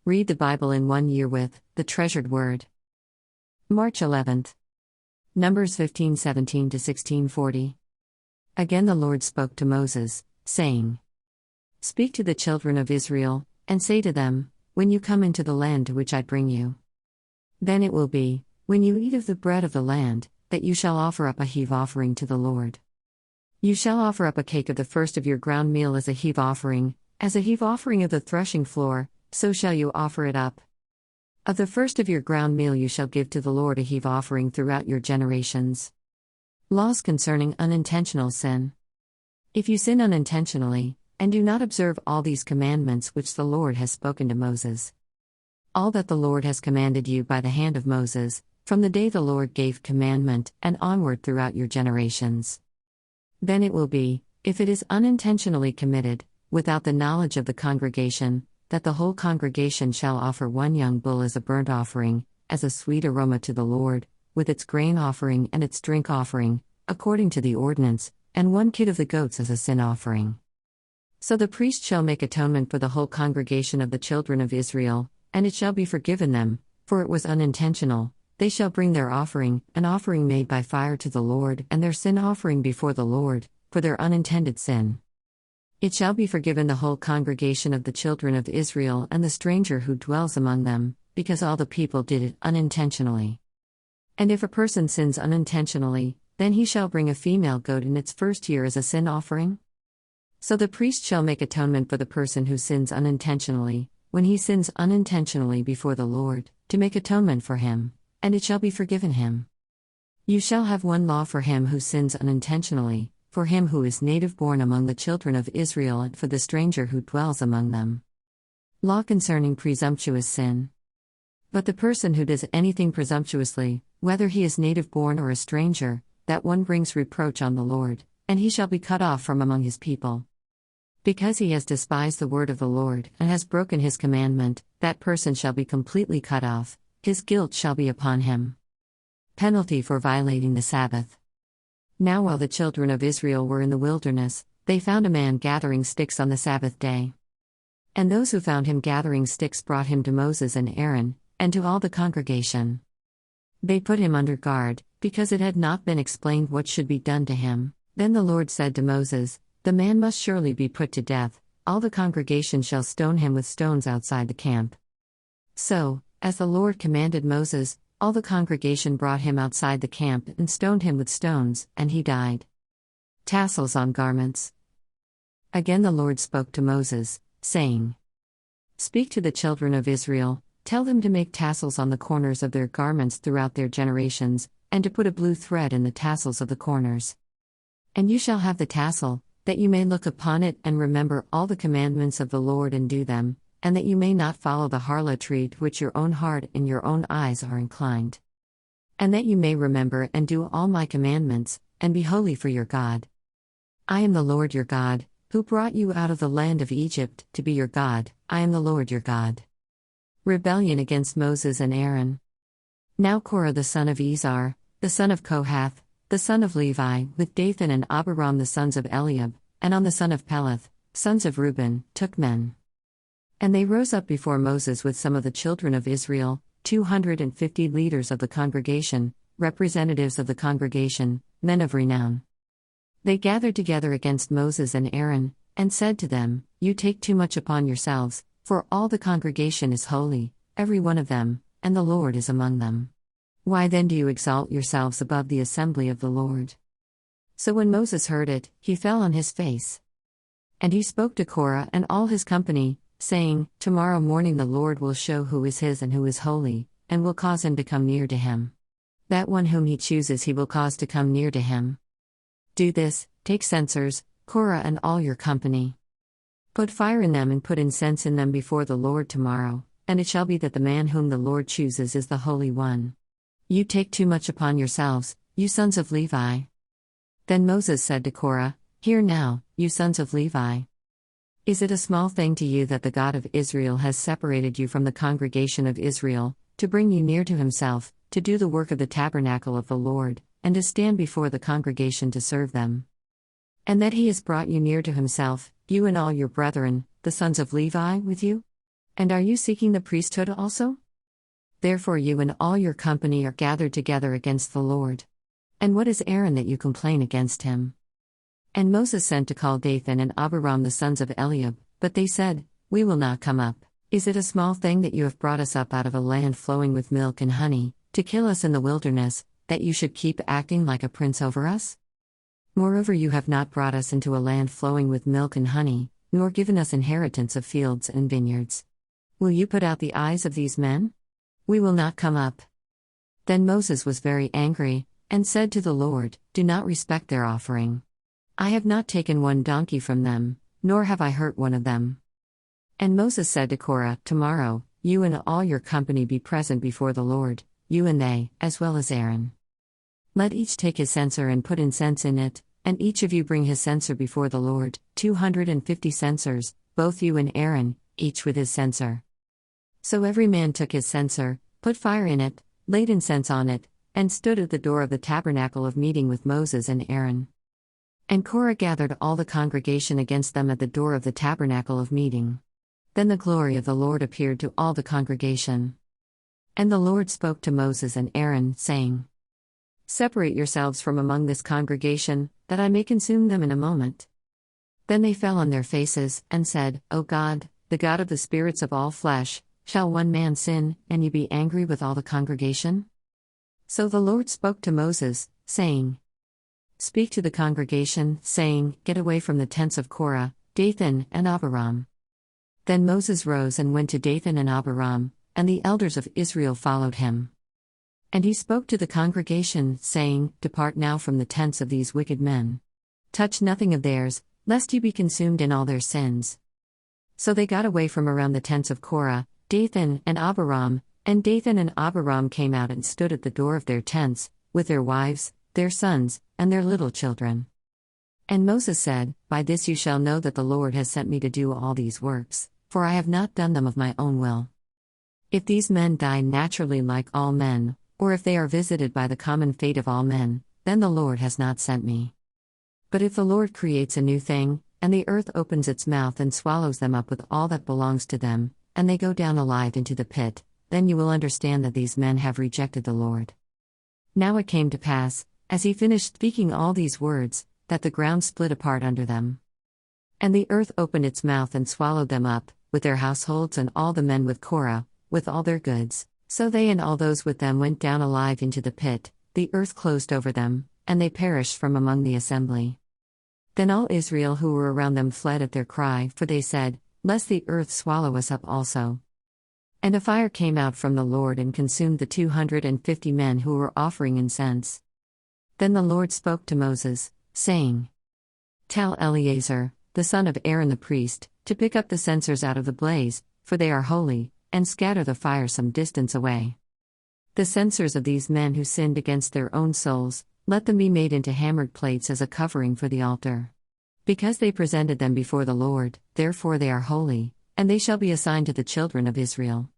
Read the Bible in 1 year with the Treasured Word. March 11th. Numbers 15:17 to 16:40. Again the Lord spoke to Moses, saying, Speak to the children of Israel, and say to them, when you come into the land to which I bring you. Then it will be, when you eat of the bread of the land, that you shall offer up a heave offering to the Lord. You shall offer up a cake of the first of your ground meal as a heave offering of the threshing floor, so shall you offer it up. Of the first of your ground meal you shall give to the Lord a heave offering throughout your generations. Laws concerning unintentional sin. If you sin unintentionally, and do not observe all these commandments which the Lord has spoken to Moses, all that the Lord has commanded you by the hand of Moses, from the day the Lord gave commandment and onward throughout your generations. Then it will be, if it is unintentionally committed, without the knowledge of the congregation, that the whole congregation shall offer one young bull as a burnt offering, as a sweet aroma to the Lord, with its grain offering and its drink offering, according to the ordinance, and one kid of the goats as a sin offering. So the priest shall make atonement for the whole congregation of the children of Israel, and it shall be forgiven them, for it was unintentional. They shall bring their offering, an offering made by fire to the Lord, and their sin offering before the Lord, for their unintended sin. It shall be forgiven the whole congregation of the children of Israel and the stranger who dwells among them, because all the people did it unintentionally. And if a person sins unintentionally, then he shall bring a female goat in its first year as a sin offering. So the priest shall make atonement for the person who sins unintentionally, when he sins unintentionally before the Lord, to make atonement for him, and it shall be forgiven him. You shall have one law for him who sins unintentionally, for him who is native-born among the children of Israel and for the stranger who dwells among them. Law concerning presumptuous sin. But the person who does anything presumptuously, whether he is native-born or a stranger, that one brings reproach on the Lord, and he shall be cut off from among his people. Because he has despised the word of the Lord and has broken his commandment, that person shall be completely cut off, his guilt shall be upon him. Penalty for violating the Sabbath. Now while the children of Israel were in the wilderness, they found a man gathering sticks on the Sabbath day. And those who found him gathering sticks brought him to Moses and Aaron, and to all the congregation. They put him under guard, because it had not been explained what should be done to him. Then the Lord said to Moses, The man must surely be put to death, all the congregation shall stone him with stones outside the camp. So, as the Lord commanded Moses, all the congregation brought him outside the camp and stoned him with stones, and he died. Tassels on garments. Again the Lord spoke to Moses, saying, Speak to the children of Israel, tell them to make tassels on the corners of their garments throughout their generations, and to put a blue thread in the tassels of the corners. And you shall have the tassel, that you may look upon it and remember all the commandments of the Lord and do them, and that you may not follow the harlotry to which your own heart and your own eyes are inclined. And that you may remember and do all my commandments, and be holy for your God. I am the Lord your God, who brought you out of the land of Egypt to be your God. I am the Lord your God. Rebellion against Moses and Aaron. Now Korah the son of Izhar, the son of Kohath, the son of Levi, with Dathan and Abiram the sons of Eliab, and On the son of Peleth, sons of Reuben, took men. And they rose up before Moses with some of the children of Israel, 250 leaders of the congregation, representatives of the congregation, men of renown. They gathered together against Moses and Aaron, and said to them, You take too much upon yourselves, for all the congregation is holy, every one of them, and the Lord is among them. Why then do you exalt yourselves above the assembly of the Lord? So when Moses heard it, he fell on his face. And he spoke to Korah and all his company, saying, Tomorrow morning the Lord will show who is his and who is holy, and will cause him to come near to him. That one whom he chooses he will cause to come near to him. Do this, take censers, Korah and all your company. Put fire in them and put incense in them before the Lord tomorrow, and it shall be that the man whom the Lord chooses is the Holy One. You take too much upon yourselves, you sons of Levi. Then Moses said to Korah, Hear now, you sons of Levi. Is it a small thing to you that the God of Israel has separated you from the congregation of Israel, to bring you near to himself, to do the work of the tabernacle of the Lord, and to stand before the congregation to serve them? And that he has brought you near to himself, you and all your brethren, the sons of Levi, with you? And are you seeking the priesthood also? Therefore you and all your company are gathered together against the Lord. And what is Aaron that you complain against him? And Moses sent to call Dathan and Abiram the sons of Eliab, but they said, We will not come up. Is it a small thing that you have brought us up out of a land flowing with milk and honey, to kill us in the wilderness, that you should keep acting like a prince over us? Moreover, you have not brought us into a land flowing with milk and honey, nor given us inheritance of fields and vineyards. Will you put out the eyes of these men? We will not come up. Then Moses was very angry, and said to the Lord, Do not respect their offering. I have not taken one donkey from them, nor have I hurt one of them. And Moses said to Korah, Tomorrow, you and all your company be present before the Lord, you and they, as well as Aaron. Let each take his censer and put incense in it, and each of you bring his censer before the Lord, 250 censers, both you and Aaron, each with his censer. So every man took his censer, put fire in it, laid incense on it, and stood at the door of the tabernacle of meeting with Moses and Aaron. And Korah gathered all the congregation against them at the door of the tabernacle of meeting. Then the glory of the Lord appeared to all the congregation. And the Lord spoke to Moses and Aaron, saying, Separate yourselves from among this congregation, that I may consume them in a moment. Then they fell on their faces, and said, O God, the God of the spirits of all flesh, shall one man sin, and you be angry with all the congregation? So the Lord spoke to Moses, saying, Speak to the congregation, saying, Get away from the tents of Korah, Dathan, and Abiram. Then Moses rose and went to Dathan and Abiram, and the elders of Israel followed him. And he spoke to the congregation, saying, Depart now from the tents of these wicked men. Touch nothing of theirs, lest you be consumed in all their sins. So they got away from around the tents of Korah, Dathan, and Abiram, and Dathan and Abiram came out and stood at the door of their tents, with their wives, their sons, and their little children. And Moses said, By this you shall know that the Lord has sent me to do all these works, for I have not done them of my own will. If these men die naturally like all men, or if they are visited by the common fate of all men, then the Lord has not sent me. But if the Lord creates a new thing, and the earth opens its mouth and swallows them up with all that belongs to them, and they go down alive into the pit, then you will understand that these men have rejected the Lord. Now it came to pass, as he finished speaking all these words, that the ground split apart under them. And the earth opened its mouth and swallowed them up, with their households and all the men with Korah, with all their goods. So they and all those with them went down alive into the pit, the earth closed over them, and they perished from among the assembly. Then all Israel who were around them fled at their cry, for they said, Lest the earth swallow us up also. And a fire came out from the Lord and consumed the 250 men who were offering incense. Then the Lord spoke to Moses, saying, Tell Eleazar, the son of Aaron the priest, to pick up the censers out of the blaze, for they are holy, and scatter the fire some distance away. The censers of these men who sinned against their own souls, let them be made into hammered plates as a covering for the altar. Because they presented them before the Lord, therefore they are holy, and they shall be assigned to the children of Israel.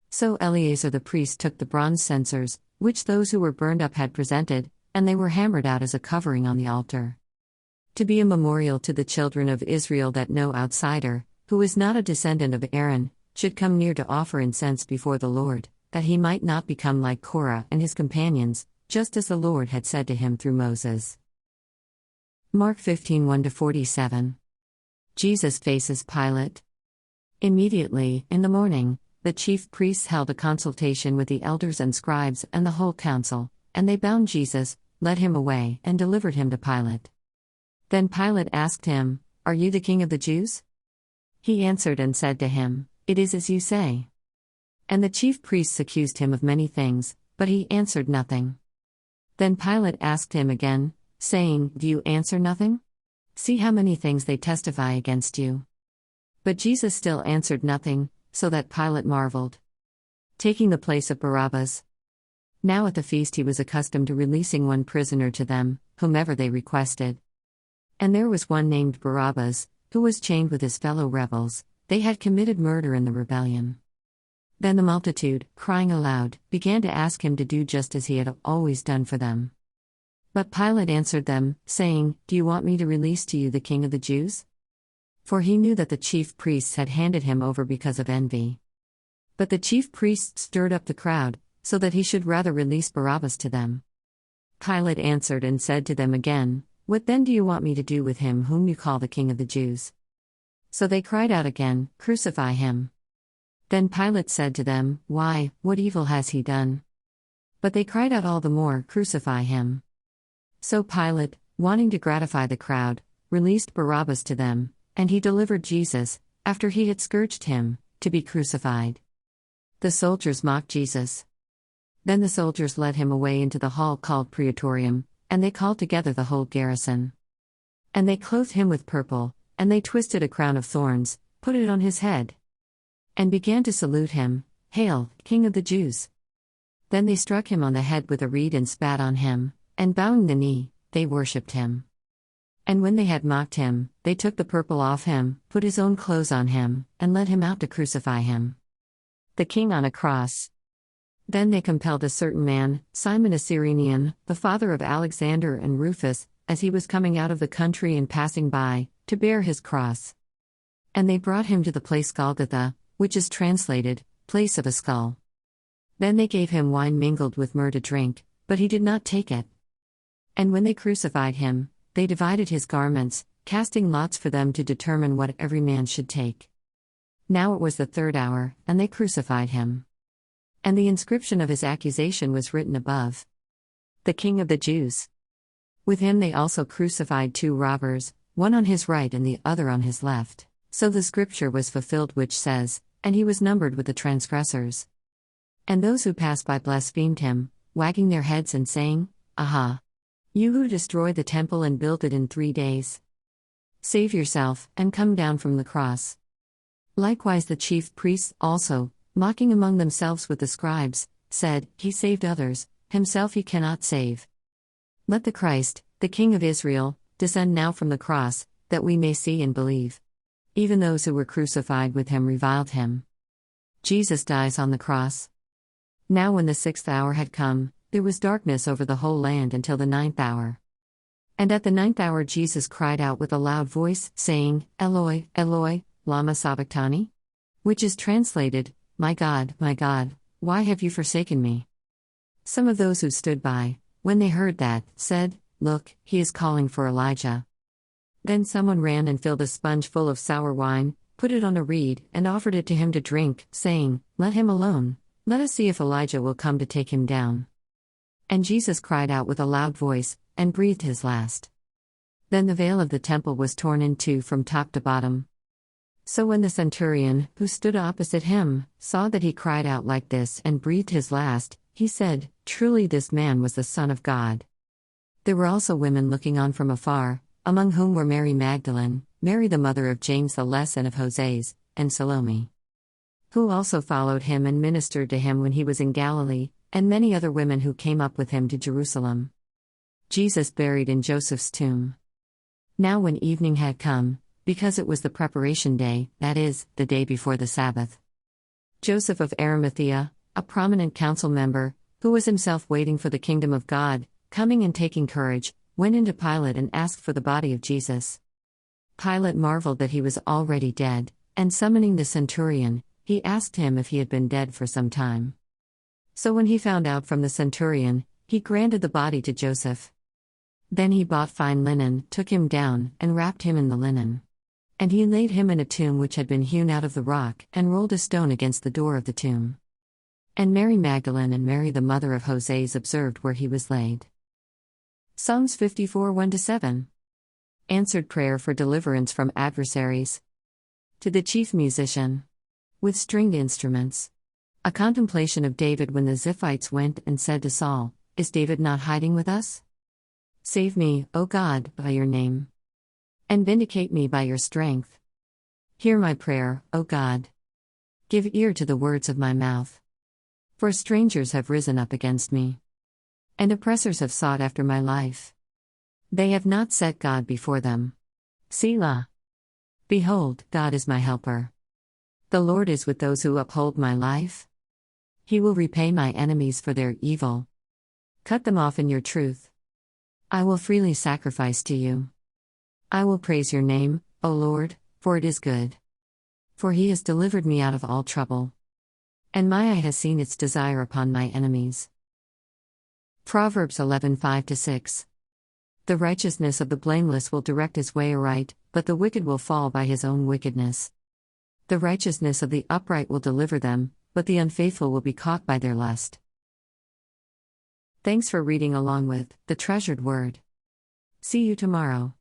So Eleazar the priest took the bronze censers, which those who were burned up had presented, and they were hammered out as a covering on the altar. To be a memorial to the children of Israel that no outsider, who is not a descendant of Aaron, should come near to offer incense before the Lord, that he might not become like Korah and his companions, just as the Lord had said to him through Moses. Mark 15:1-47. Jesus faces Pilate. Immediately, in the morning, the chief priests held a consultation with the elders and scribes and the whole council, and they bound Jesus, led him away, and delivered him to Pilate. Then Pilate asked him, Are you the king of the Jews? He answered and said to him, It is as you say. And the chief priests accused him of many things, but he answered nothing. Then Pilate asked him again, saying, Do you answer nothing? See how many things they testify against you. But Jesus still answered nothing, so that Pilate marveled. Taking the place of Barabbas. Now at the feast he was accustomed to releasing one prisoner to them, whomever they requested. And there was one named Barabbas, who was chained with his fellow rebels. They had committed murder in the rebellion. Then the multitude, crying aloud, began to ask him to do just as he had always done for them. But Pilate answered them, saying, Do you want me to release to you the king of the Jews? for he knew that the chief priests had handed him over because of envy. But the chief priests stirred up the crowd, so that he should rather release Barabbas to them. Pilate answered and said to them again, "What then do you want me to do with him whom you call the King of the Jews?" So they cried out again, "Crucify him." Then Pilate said to them, "Why, what evil has he done?" But they cried out all the more, "Crucify him." So Pilate, wanting to gratify the crowd, released Barabbas to them, and he delivered Jesus, after he had scourged him, to be crucified. The soldiers mocked Jesus. Then the soldiers led him away into the hall called Praetorium, and they called together the whole garrison. And they clothed him with purple, and they twisted a crown of thorns, put it on his head, and began to salute him, "Hail, King of the Jews!" Then they struck him on the head with a reed and spat on him, and bowing the knee, they worshipped him. And when they had mocked him, they took the purple off him, put his own clothes on him, and led him out to crucify him. The king on a cross. Then they compelled a certain man, Simon a Cyrenian, the father of Alexander and Rufus, as he was coming out of the country and passing by, to bear his cross. And they brought him to the place Golgotha, which is translated, place of a skull. Then they gave him wine mingled with myrrh to drink, but he did not take it. And when they crucified him, they divided his garments, casting lots for them to determine what every man should take. Now it was the 3rd hour, and they crucified him. And the inscription of his accusation was written above: "The King of the Jews." With him they also crucified 2 robbers, one on his right and the other on his left. So the scripture was fulfilled which says, "And he was numbered with the transgressors." And those who passed by blasphemed him, wagging their heads and saying, "Aha! You who destroy the temple and build it in 3 days. Save yourself, and come down from the cross." Likewise the chief priests also, mocking among themselves with the scribes, said, "He saved others, himself he cannot save. Let the Christ, the King of Israel, descend now from the cross, that we may see and believe." Even those who were crucified with him reviled him. Jesus dies on the cross. Now when the 6th hour had come, there was darkness over the whole land until the 9th hour. And at the 9th hour Jesus cried out with a loud voice, saying, "Eloi, Eloi, lama sabachthani?" Which is translated, my God, why have you forsaken me?" Some of those who stood by, when they heard that, said, "Look, he is calling for Elijah." Then someone ran and filled a sponge full of sour wine, put it on a reed, and offered it to him to drink, saying, "Let him alone, let us see if Elijah will come to take him down." And Jesus cried out with a loud voice, and breathed his last. Then the veil of the temple was torn in 2 from top to bottom. So when the centurion, who stood opposite him, saw that he cried out like this and breathed his last, he said, "Truly this man was the Son of God." There were also women looking on from afar, among whom were Mary Magdalene, Mary the mother of James the Less and of Joses, and Salome, who also followed him and ministered to him when he was in Galilee, and many other women who came up with him to Jerusalem. Jesus buried in Joseph's tomb. Now when evening had come, because it was the preparation day, that is, the day before the Sabbath, Joseph of Arimathea, a prominent council member, who was himself waiting for the kingdom of God, coming and taking courage, went into Pilate and asked for the body of Jesus. Pilate marveled that he was already dead, and summoning the centurion, he asked him if he had been dead for some time. So when he found out from the centurion, he granted the body to Joseph. Then he bought fine linen, took him down, and wrapped him in the linen. And he laid him in a tomb which had been hewn out of the rock, and rolled a stone against the door of the tomb. And Mary Magdalene and Mary the mother of Joses observed where he was laid. Psalms 54 1-7. Answered prayer for deliverance from adversaries. To the chief musician. With stringed instruments. A contemplation of David when the Ziphites went and said to Saul, "Is David not hiding with us? Save me, O God, by your name. And vindicate me by your strength. Hear my prayer, O God. Give ear to the words of my mouth. For strangers have risen up against me, and oppressors have sought after my life. They have not set God before them. Selah. Behold, God is my helper. The Lord is with those who uphold my life. He will repay my enemies for their evil. Cut them off in your truth. I will freely sacrifice to you. I will praise your name, O Lord, for it is good. For he has delivered me out of all trouble, and my eye has seen its desire upon my enemies. Proverbs 11:5-6. The righteousness of the blameless will direct his way aright, but the wicked will fall by his own wickedness. The righteousness of the upright will deliver them, but the unfaithful will be caught by their lust. Thanks for reading along with The Treasured Word. See you tomorrow.